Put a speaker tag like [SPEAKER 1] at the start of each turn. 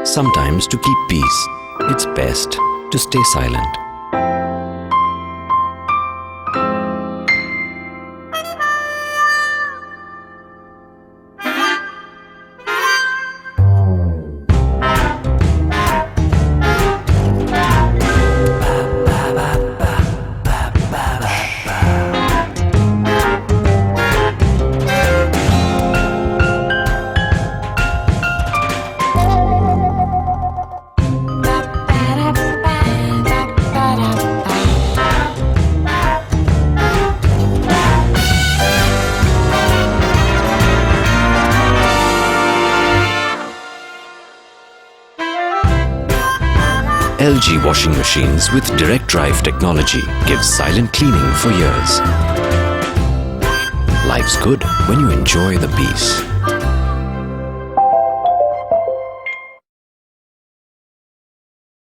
[SPEAKER 1] Sometimes to keep peace, it's best to stay silent. LG washing machines with direct drive technology give silent cleaning for years. Life's good when you enjoy the peace.